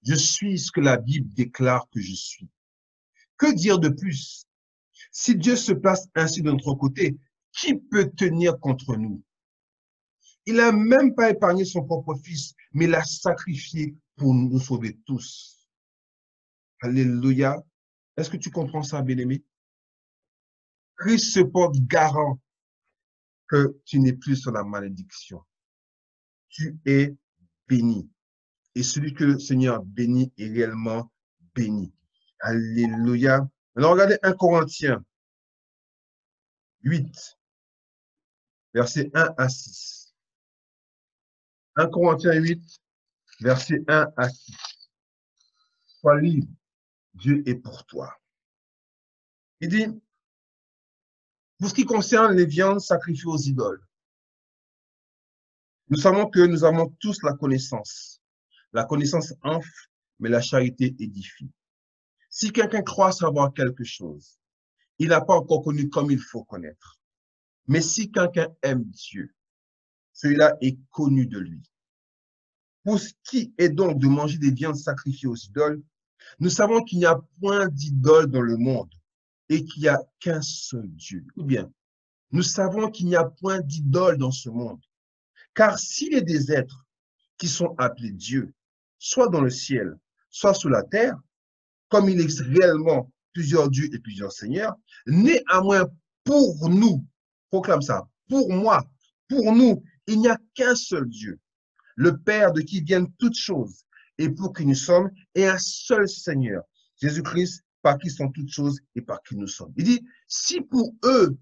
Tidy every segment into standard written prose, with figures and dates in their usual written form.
Je suis ce que la Bible déclare que je suis. Que dire de plus? Si Dieu se place ainsi de notre côté, qui peut tenir contre nous? Il n'a même pas épargné son propre fils, mais l'a sacrifié pour nous sauver tous. Alléluia. Est-ce que tu comprends ça, bien-aimé? Christ se porte garant que tu n'es plus sur la malédiction. Tu es béni. Et celui que le Seigneur bénit est réellement béni. Alléluia. Alors regardez 1 Corinthiens 8, versets 1 à 6. 1 Corinthiens 8, versets 1 à 6. Sois libre, Dieu est pour toi. Il dit, pour ce qui concerne les viandes sacrifiées aux idoles, nous savons que nous avons tous la connaissance. La connaissance enfle, mais la charité édifie. Si quelqu'un croit savoir quelque chose, il n'a pas encore connu comme il faut connaître. Mais si quelqu'un aime Dieu, celui-là est connu de lui. Pour ce qui est donc de manger des viandes sacrifiées aux idoles, nous savons qu'il n'y a point d'idole dans le monde et qu'il n'y a qu'un seul Dieu. Ou bien, nous savons qu'il n'y a point d'idole dans ce monde. Car s'il y a des êtres qui sont appelés Dieu, soit dans le ciel, soit sous la terre, comme il existe réellement plusieurs dieux et plusieurs seigneurs, néanmoins pour nous, proclame ça, pour moi, pour nous, il n'y a qu'un seul Dieu, le Père de qui viennent toutes choses, et pour qui nous sommes, et un seul Seigneur, Jésus-Christ, par qui sont toutes choses et par qui nous sommes. Il dit, si pour eux,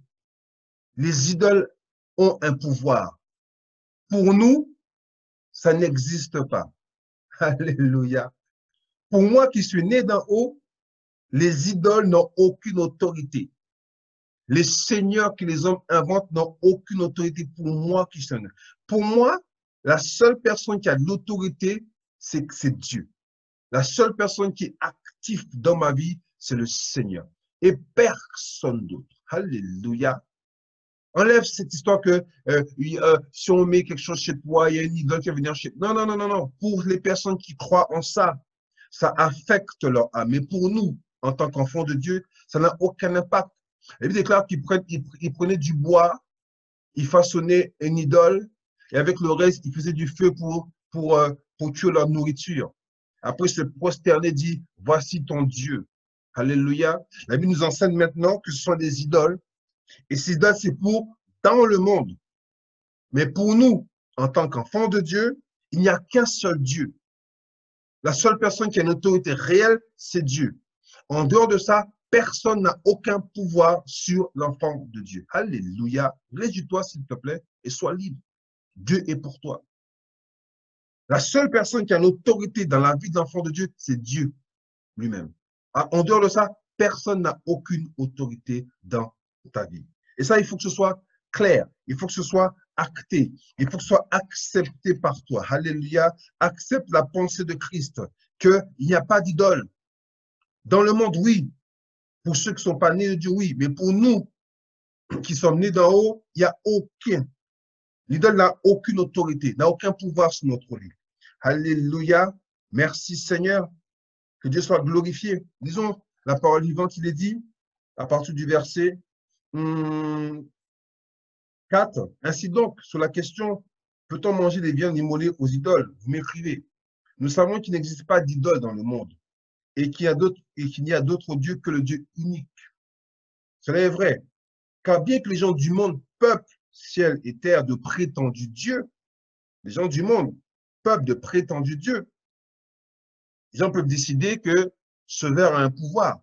les idoles ont un pouvoir, pour nous, ça n'existe pas. Alléluia. Pour moi qui suis né d'en haut, les idoles n'ont aucune autorité. Les seigneurs que les hommes inventent n'ont aucune autorité pour moi qui suis né. Pour moi, la seule personne qui a de l'autorité, c'est Dieu. La seule personne qui est active dans ma vie, c'est le Seigneur. Et personne d'autre. Alléluia. Enlève cette histoire que si on met quelque chose chez toi, il y a une idole qui va venir chez toi. Non, non, non, non, non. Pour les personnes qui croient en ça, ça affecte leur âme. Mais pour nous, en tant qu'enfants de Dieu, ça n'a aucun impact. La Bible déclare qu'ils prenaient du bois, ils façonnaient une idole, et avec le reste, ils faisaient du feu pour tuer leur nourriture. Après, se prosterner dit, voici ton Dieu. Alléluia. La Bible nous enseigne maintenant que ce sont des idoles. Et ces idoles, c'est pour dans le monde. Mais pour nous, en tant qu'enfants de Dieu, il n'y a qu'un seul Dieu. La seule personne qui a une autorité réelle, c'est Dieu. En dehors de ça, personne n'a aucun pouvoir sur l'enfant de Dieu. Alléluia. Réjouis-toi, s'il te plaît, et sois libre. Dieu est pour toi. La seule personne qui a une autorité dans la vie de l'enfant de Dieu, c'est Dieu lui-même. En dehors de ça, personne n'a aucune autorité dans ta vie. Et ça, il faut que ce soit clair. Il faut que ce soit acté. Il faut que ce soit accepté par toi. Alléluia. Accepte la pensée de Christ, qu'il n'y a pas d'idole. Dans le monde, oui. Pour ceux qui ne sont pas nés de Dieu, oui. Mais pour nous, qui sommes nés d'en haut, il n'y a aucun. L'idole n'a aucune autorité, n'a aucun pouvoir sur notre vie. Alléluia. Merci Seigneur. Que Dieu soit glorifié. Disons la parole vivante, il est dit, à partir du verset 4. Ainsi donc, sur la question, peut-on manger des viandes immolées aux idoles? Vous m'écrivez. Nous savons qu'il n'existe pas d'idole dans le monde et qu'il n'y a d'autre Dieu que le Dieu unique. Cela est vrai, car bien que les gens du monde, peuple, ciel et terre de prétendus dieux, les gens du monde, peuple de prétendus dieux, les gens peuvent décider que ce verre a un pouvoir,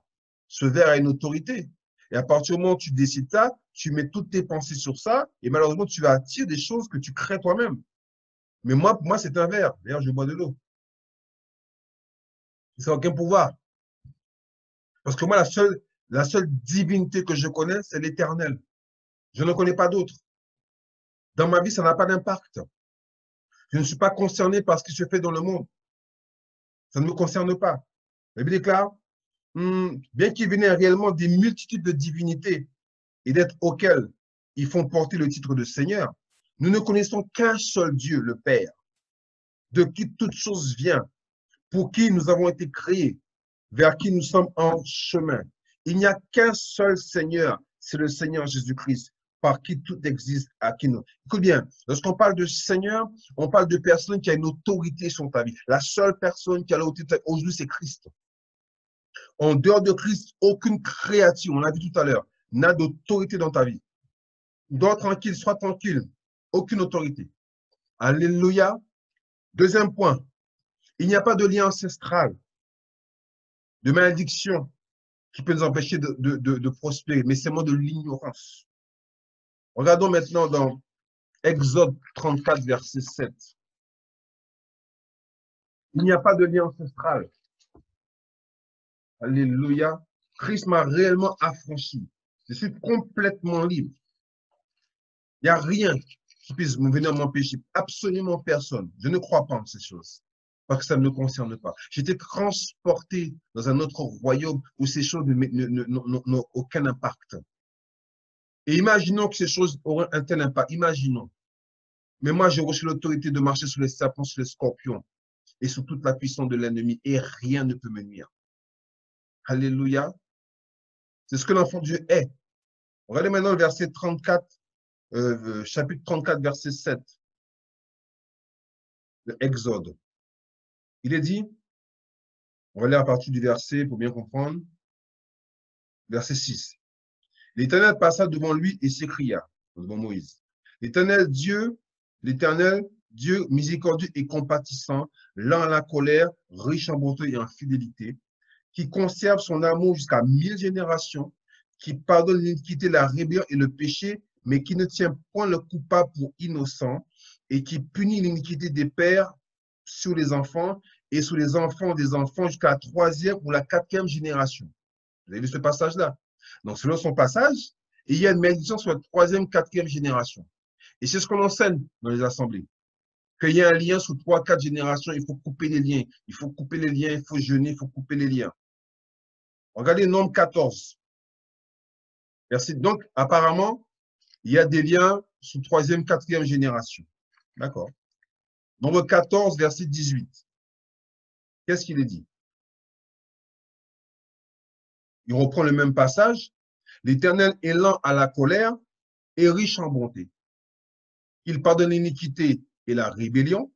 ce verre a une autorité. Et à partir du moment où tu décides ça, tu mets toutes tes pensées sur ça, et malheureusement, tu vas attirer des choses que tu crées toi-même. Mais moi, pour moi, c'est un verre. D'ailleurs, je bois de l'eau. Ça n'a aucun pouvoir. Parce que moi, la seule divinité que je connais, c'est l'Éternel. Je ne connais pas d'autre. Dans ma vie, ça n'a pas d'impact. Je ne suis pas concerné par ce qui se fait dans le monde. Ça ne me concerne pas. La Bible déclare, bien qu'il vienne réellement des multitudes de divinités et d'êtres auxquels ils font porter le titre de Seigneur, nous ne connaissons qu'un seul Dieu, le Père, de qui toute chose vient, pour qui nous avons été créés, vers qui nous sommes en chemin. Il n'y a qu'un seul Seigneur, c'est le Seigneur Jésus-Christ, par qui tout existe, à qui nous. Écoute bien, lorsqu'on parle de Seigneur, on parle de personne qui a une autorité sur ta vie. La seule personne qui a l'autorité aujourd'hui, c'est Christ. En dehors de Christ, aucune créature, on l'a vu tout à l'heure, n'a d'autorité dans ta vie. Dors tranquille, sois tranquille. Aucune autorité. Alléluia. Deuxième point, il n'y a pas de lien ancestral, de malédiction qui peut nous empêcher de prospérer, mais c'est moins de l'ignorance. Regardons maintenant dans Exode 34, verset 7. Il n'y a pas de lien ancestral. Alléluia. Christ m'a réellement affranchi. Je suis complètement libre. Il n'y a rien qui puisse venir m'empêcher. Absolument personne. Je ne crois pas en ces choses. Parce que ça ne me concerne pas. J'étais transporté dans un autre royaume où ces choses n'ont aucun impact. Et imaginons que ces choses auraient un tel impact. Imaginons. Mais moi, j'ai reçu l'autorité de marcher sur les serpents, sur les scorpions et sur toute la puissance de l'ennemi. Et rien ne peut me nuire. Alléluia. C'est ce que l'enfant de Dieu est. Regardez maintenant le verset 34, chapitre 34, verset 7. De Exode. Il est dit, on va lire à partir du verset pour bien comprendre, verset 6. L'Éternel passa devant lui et s'écria, devant Moïse. L'éternel Dieu miséricordieux et compatissant, lent à la colère, riche en bonté et en fidélité, qui conserve son amour jusqu'à 1000 générations, qui pardonne l'iniquité, la rébellion et le péché, mais qui ne tient point le coupable pour innocent, et qui punit l'iniquité des pères sur les enfants et sur les enfants des enfants jusqu'à la 3e ou la 4e génération. Vous avez vu ce passage-là? Donc, selon son passage, il y a une malédiction sur la 3e, 4e génération. Et c'est ce qu'on enseigne dans les assemblées. Qu'il y a un lien sur 3, 4 générations, il faut couper les liens. Il faut couper les liens, il faut jeûner, il faut couper les liens. Regardez Nombre 14. Merci. Donc, apparemment, il y a des liens sous 3e, 4e génération. D'accord. Nombre 14, verset 18. Qu'est-ce qu'il est dit? Il reprend le même passage. L'Éternel est lent à la colère et riche en bonté. Il pardonne l'iniquité et la rébellion,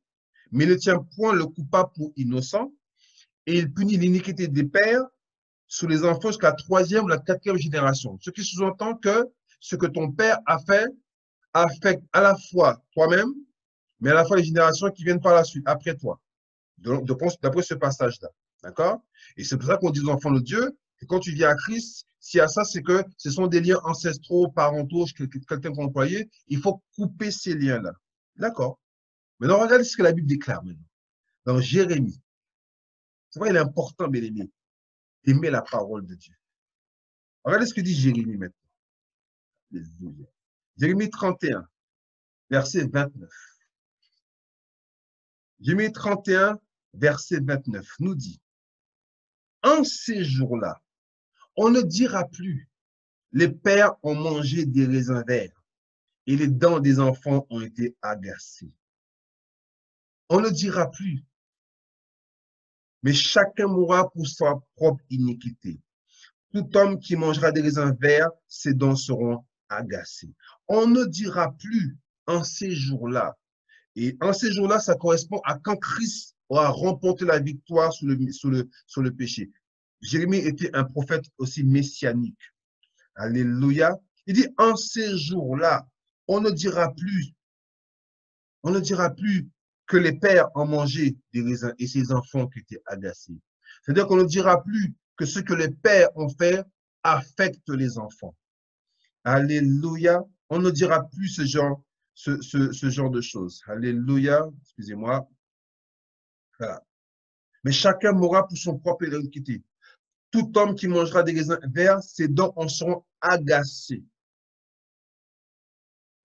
mais ne tient point le coupable pour innocent, et il punit l'iniquité des pères sur les enfants jusqu'à la 3e ou la 4e génération. Ce qui sous-entend que ce que ton père a fait affecte à la fois toi-même, mais à la fois les générations qui viennent par la suite, après toi, d'après ce passage-là. D'accord? Et c'est pour ça qu'on dit aux enfants de Dieu que quand tu viens à Christ, s'il y a ça, c'est que ce sont des liens ancestraux, parentaux, quelqu'un qu'on employé. Il faut couper ces liens-là. D'accord? Maintenant, regardez ce que la Bible déclare maintenant. Dans Jérémie. C'est vrai, il est important, bien aimé, d'aimer la parole de Dieu. Regardez ce que dit Jérémie maintenant. Jérémie 31, verset 29. Jérémie 31, verset 29 nous dit, en ces jours-là, on ne dira plus, les pères ont mangé des raisins verts et les dents des enfants ont été agacées. On ne dira plus, mais chacun mourra pour sa propre iniquité. Tout homme qui mangera des raisins verts, ses dents seront agacées. On ne dira plus en ces jours-là. Et en ces jours-là, ça correspond à quand Christ aura remporté la victoire sur le péché. Jérémie était un prophète aussi messianique. Alléluia. Il dit, en ces jours-là, on ne dira plus que les pères ont mangé des raisins et ses enfants qui étaient agacés. C'est-à-dire qu'on ne dira plus que ce que les pères ont fait affecte les enfants. Alléluia. On ne dira plus ce genre de choses. Alléluia. Excusez-moi. Voilà. Mais chacun mourra pour son propre iniquité. Tout homme qui mangera des raisins verts, ses dents en seront agacées.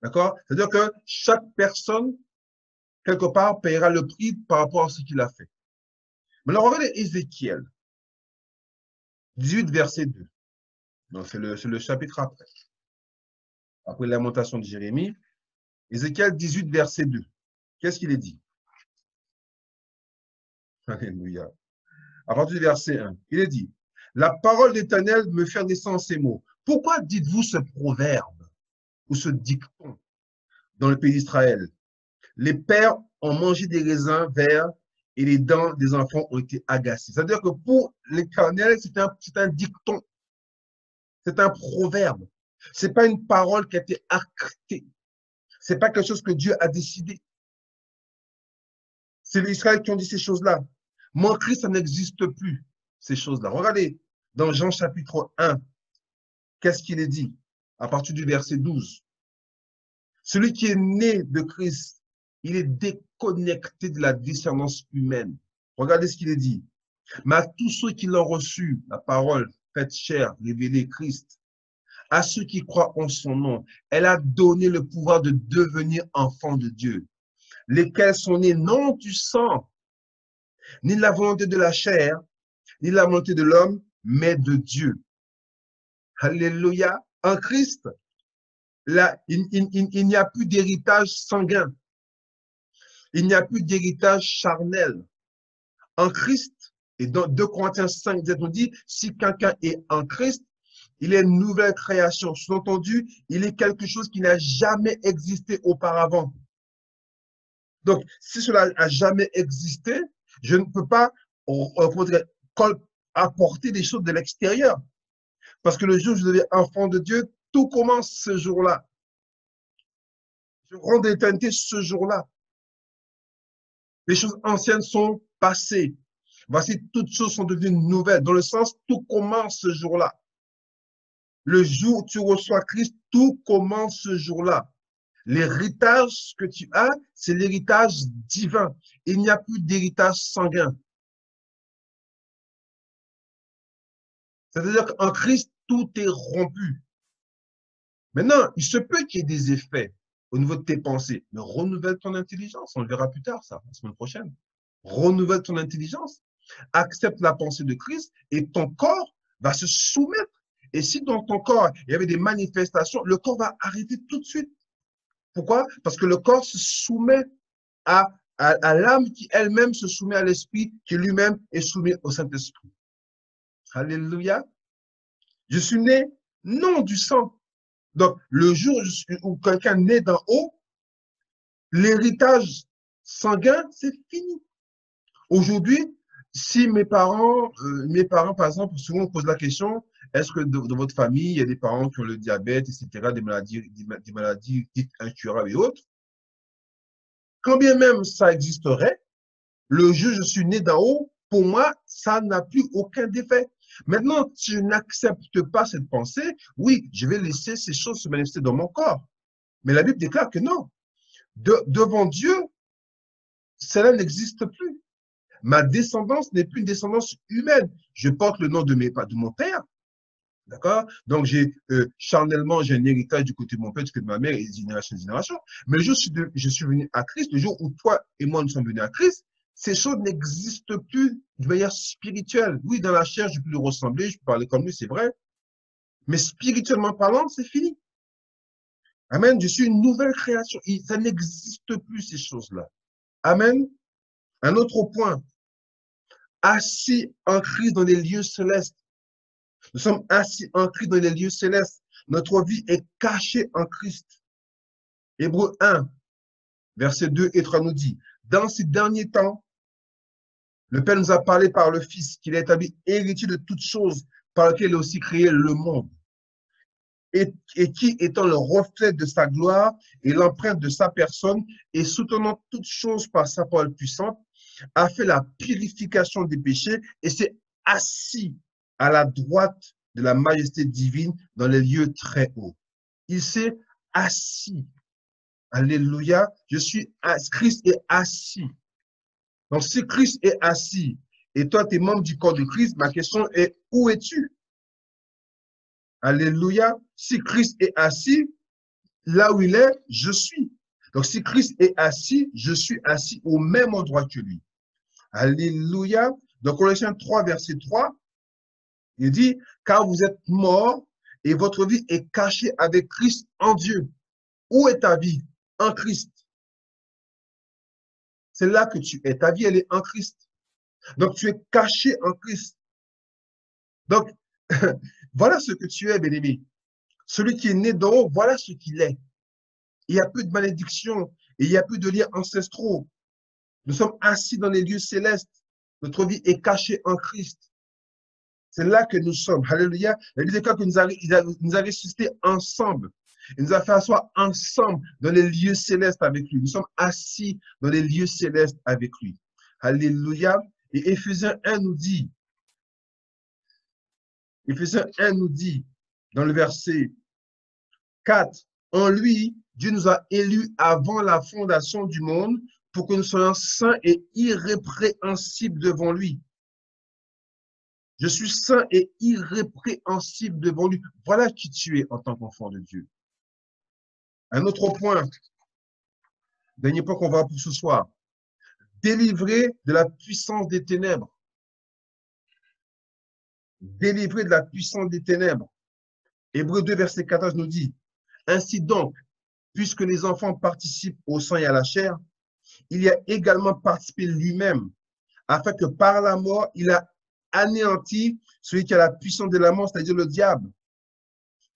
D'accord? C'est-à-dire que chaque personne, quelque part, paiera le prix par rapport à ce qu'il a fait. Maintenant, regardez Ézéchiel 18, verset 2. Donc, c'est le chapitre après. Après la lamentation de Jérémie. Ézéchiel 18, verset 2. Qu'est-ce qu'il est dit? Alléluia. à partir du verset 1. Il est dit, la parole d'Éternel me fait descendre ces mots. Pourquoi dites-vous ce proverbe ou ce dicton dans le pays d'Israël? Les pères ont mangé des raisins verts et les dents des enfants ont été agacées. C'est-à-dire que pour l'Éternel, c'est un dicton, c'est un proverbe. Ce n'est pas une parole qui a été actée. Ce n'est pas quelque chose que Dieu a décidé. C'est les Israéliens qui ont dit ces choses-là. Mon Christ, ça n'existe plus, ces choses-là. Regardez, dans Jean chapitre 1, qu'est-ce qu'il est dit à partir du verset 12? Celui qui est né de Christ, il est déconnecté de la descendance humaine. Regardez ce qu'il est dit. Mais à tous ceux qui l'ont reçu, la parole faite chair, révélée Christ, à ceux qui croient en son nom, elle a donné le pouvoir de devenir enfants de Dieu, lesquels sont nés non du sang, ni de la volonté de la chair, ni de la volonté de l'homme, mais de Dieu. Alléluia. En Christ, là, il n'y a plus d'héritage sanguin. Il n'y a plus d'héritage charnel. En Christ, et dans 2 Corinthiens 5, on dit, si quelqu'un est en Christ, il est une nouvelle création. Sous-entendu, il est quelque chose qui n'a jamais existé auparavant. Donc, si cela n'a jamais existé, je ne peux pas apporter des choses de l'extérieur. Parce que le jour où je deviens enfant de Dieu, tout commence ce jour-là. Je rentre de l'éternité ce jour-là. Les choses anciennes sont passées. Voici, toutes choses sont devenues nouvelles. Dans le sens, tout commence ce jour-là. Le jour où tu reçois Christ, tout commence ce jour-là. L'héritage que tu as, c'est l'héritage divin. Il n'y a plus d'héritage sanguin. C'est-à-dire qu'en Christ, tout est rompu. Maintenant, il se peut qu'il y ait des effets au niveau de tes pensées, mais renouvelle ton intelligence. On le verra plus tard, ça, la semaine prochaine. Renouvelle ton intelligence. Accepte la pensée de Christ et ton corps va se soumettre. Et si dans ton corps, il y avait des manifestations, le corps va arrêter tout de suite. Pourquoi? Parce que le corps se soumet à l'âme qui elle-même se soumet à l'esprit, qui lui-même est soumis au Saint-Esprit. Alléluia. Je suis né non du sang. Donc, le jour où quelqu'un naît d'en haut, l'héritage sanguin, c'est fini. Aujourd'hui, si mes parents, par exemple, souvent on pose la question, est-ce que dans votre famille, il y a des parents qui ont le diabète, etc., des maladies dites incurables et autres? Quand bien même ça existerait, le jour où je suis né d'en haut, pour moi, ça n'a plus aucun défait. Maintenant, si je n'accepte pas cette pensée, oui, je vais laisser ces choses se manifester dans mon corps. Mais la Bible déclare que non. Devant Dieu, cela n'existe plus. Ma descendance n'est plus une descendance humaine. Je porte le nom de mon père. D'accord? Donc, charnellement, j'ai un héritage du côté de mon père, du côté de ma mère, et génération en génération. Mais le jour où je suis venu à Christ, le jour où toi et moi nous sommes venus à Christ, ces choses n'existent plus de manière spirituelle. Oui, dans la chair, je peux lui ressembler, je peux parler comme lui, c'est vrai. Mais spirituellement parlant, c'est fini. Amen. Je suis une nouvelle création. Ça n'existe plus, ces choses-là. Amen. Un autre point. Assis en Christ dans les lieux célestes. Nous sommes assis en Christ dans les lieux célestes. Notre vie est cachée en Christ. Hébreux 1, versets 2 et 3 nous dit, dans ces derniers temps, le Père nous a parlé par le Fils, qu'il a établi héritier de toutes choses, par lequel il a aussi créé le monde. Et qui, étant le reflet de sa gloire et l'empreinte de sa personne, et soutenant toutes choses par sa parole puissante, a fait la purification des péchés et s'est assis à la droite de la majesté divine dans les lieux très hauts. Il s'est assis. Alléluia. Christ est assis. Donc, si Christ est assis et toi, tu es membre du corps de Christ, ma question est, où es-tu? Alléluia. Si Christ est assis, là où il est, je suis. Donc, si Christ est assis, je suis assis au même endroit que lui. Alléluia. Dans Colossiens 3, verset 3, il dit, car vous êtes morts et votre vie est cachée avec Christ en Dieu. Où est ta vie? En Christ. C'est là que tu es. Ta vie, elle est en Christ. Donc, tu es caché en Christ. Donc, voilà ce que tu es, bien-aimé. Celui qui est né d'en haut, voilà ce qu'il est. Il n'y a plus de malédiction et il n'y a plus de liens ancestraux. Nous sommes assis dans les lieux célestes. Notre vie est cachée en Christ. C'est là que nous sommes. Alléluia. La Bible déclare que nous a ressuscités ensemble. Il nous a fait asseoir ensemble dans les lieux célestes avec lui. Nous sommes assis dans les lieux célestes avec lui. Alléluia. Et Éphésiens 1 nous dit, dans le verset 4, en lui, Dieu nous a élus avant la fondation du monde pour que nous soyons saints et irrépréhensibles devant lui. Je suis saint et irrépréhensible devant lui. Voilà qui tu es en tant qu'enfant de Dieu. Un autre point, dernier point qu'on va voir pour ce soir. Délivré de la puissance des ténèbres. Délivré de la puissance des ténèbres. Hébreux 2, verset 14 nous dit, ainsi donc, puisque les enfants participent au sang et à la chair, il y a également participé lui-même, afin que par la mort, il a anéanti celui qui a la puissance de la mort, c'est-à-dire le diable,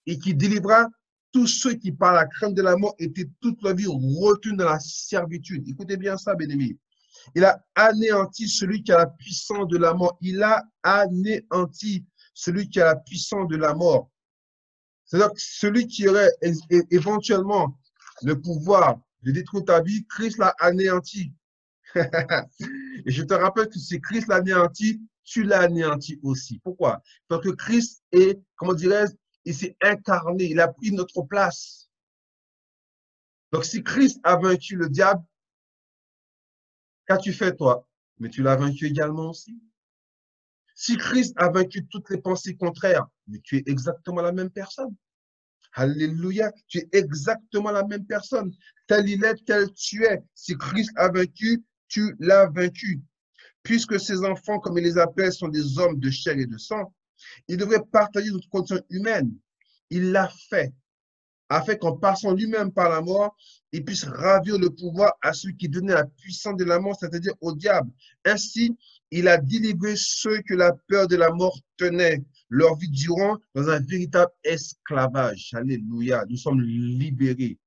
et qui délivra tous ceux qui, par la crainte de la mort, étaient toute leur vie retenus dans la servitude. Écoutez bien ça, bien-aimés. Il a anéanti celui qui a la puissance de la mort. Il a anéanti celui qui a la puissance de la mort. C'est-à-dire que celui qui aurait éventuellement le pouvoir de détruire ta vie, Christ l'a anéanti. Et je te rappelle que si Christ l'a anéanti, tu l'as anéanti aussi. Pourquoi? Parce que Christ est, comment dirais-je, il s'est incarné, il a pris notre place. Donc si Christ a vaincu le diable, qu'as-tu fait toi? Mais tu l'as vaincu également aussi. Si Christ a vaincu toutes les pensées contraires, mais tu es exactement la même personne. Alléluia, tu es exactement la même personne. Tel il est, tel tu es. Si Christ a vaincu, tu l'as vaincu. Puisque ces enfants, comme il les appelle, sont des hommes de chair et de sang, ils devraient partager notre condition humaine. Il l'a fait, afin qu'en passant lui-même par la mort, il puisse ravir le pouvoir à celui qui donnait la puissance de la mort, c'est-à-dire au diable. Ainsi, il a délivré ceux que la peur de la mort tenait leur vie durant dans un véritable esclavage. Alléluia, nous sommes libérés.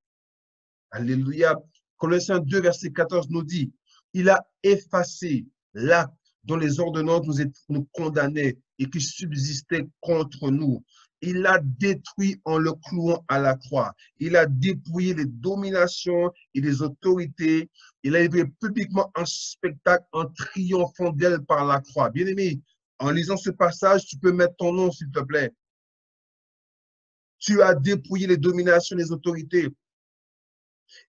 Alléluia. Colossiens 2, verset 14 nous dit, il a effacé l'acte dont les ordonnances nous condamnaient et qui subsistaient contre nous. Il l'a détruit en le clouant à la croix. Il a dépouillé les dominations et les autorités. Il a livré publiquement un spectacle en triomphant d'elle par la croix. Bien-aimé, en lisant ce passage, tu peux mettre ton nom, s'il te plaît. Tu as dépouillé les dominations et les autorités.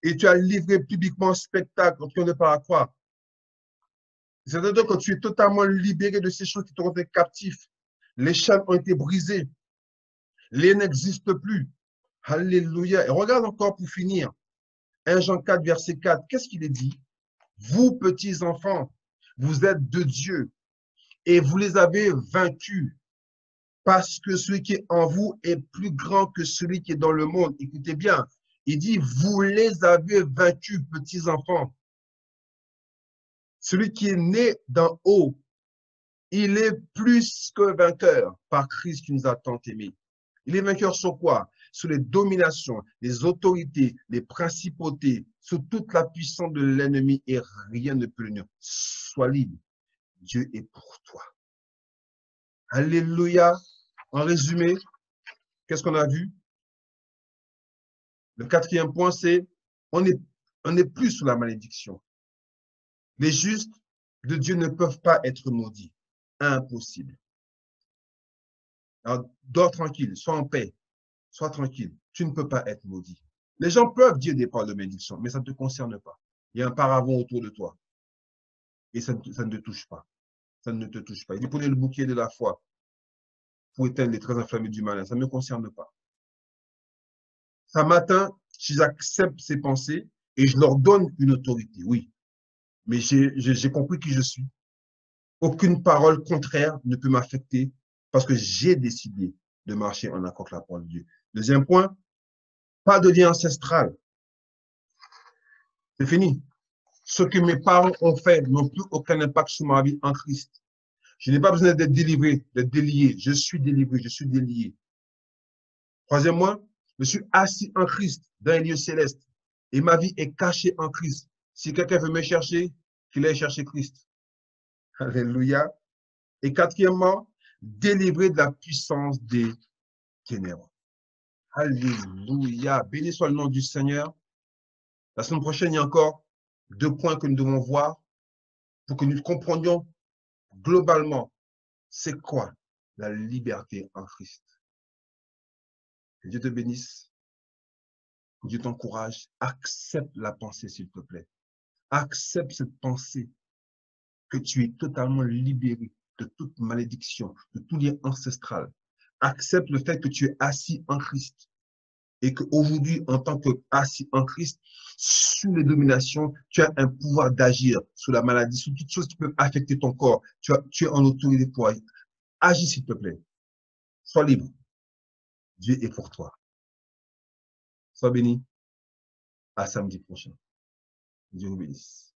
Et tu as livré publiquement un spectacle en triomphant par la croix. C'est-à-dire que tu es totalement libéré de ces choses qui t'ont fait captif. Les chaînes ont été brisées. Les n'existent plus. Alléluia. Et regarde encore pour finir. 1 Jean 4, verset 4. Qu'est-ce qu'il est dit? Vous, petits enfants, vous êtes de Dieu et vous les avez vaincus parce que celui qui est en vous est plus grand que celui qui est dans le monde. Écoutez bien. Il dit, vous les avez vaincus, petits enfants. Celui qui est né d'en haut, il est plus que vainqueur par Christ qui nous a tant aimés. Il est vainqueur sur quoi? Sur les dominations, les autorités, les principautés, sur toute la puissance de l'ennemi et rien ne peut l'unir. Sois libre. Dieu est pour toi. Alléluia. En résumé, qu'est-ce qu'on a vu? Le quatrième point, c'est on n'est plus sous la malédiction. Les justes de Dieu ne peuvent pas être maudits. Impossible. Alors, dors tranquille, sois en paix, sois tranquille. Tu ne peux pas être maudit. Les gens peuvent dire des paroles de bénédiction, mais ça ne te concerne pas. Il y a un paravent autour de toi. Et ça ne te touche pas. Ça ne te touche pas. Il dit, prenez le bouquet de la foi pour éteindre les traits inflammés du malin. Ça ne me concerne pas. Ce matin, j'accepte ces pensées et je leur donne une autorité, oui. Mais j'ai compris qui je suis. Aucune parole contraire ne peut m'affecter parce que j'ai décidé de marcher en accord avec la parole de Dieu. Deuxième point, pas de lien ancestral. C'est fini. Ce que mes parents ont fait n'ont plus aucun impact sur ma vie en Christ. Je n'ai pas besoin d'être délivré, d'être délié. Je suis délivré, je suis délié. Troisièmement, je suis assis en Christ dans un lieu céleste et ma vie est cachée en Christ. Si quelqu'un veut me chercher, qu'il aille chercher Christ. Alléluia. Et quatrièmement, délivré de la puissance des ténèbres. Alléluia. Béni soit le nom du Seigneur. La semaine prochaine, il y a encore 2 points que nous devons voir pour que nous comprenions globalement c'est quoi la liberté en Christ. Que Dieu te bénisse, que Dieu t'encourage. Accepte la pensée, s'il te plaît. Accepte cette pensée que tu es totalement libéré de toute malédiction, de tout lien ancestral. Accepte le fait que tu es assis en Christ et qu'aujourd'hui, en tant qu'assis en Christ, sous les dominations, tu as un pouvoir d'agir sur la maladie, sur toutes choses qui peuvent affecter ton corps. Tu es en autorité pour agir. Agis, s'il te plaît. Sois libre. Dieu est pour toi. Sois béni. À samedi prochain. Dieu vous bénisse.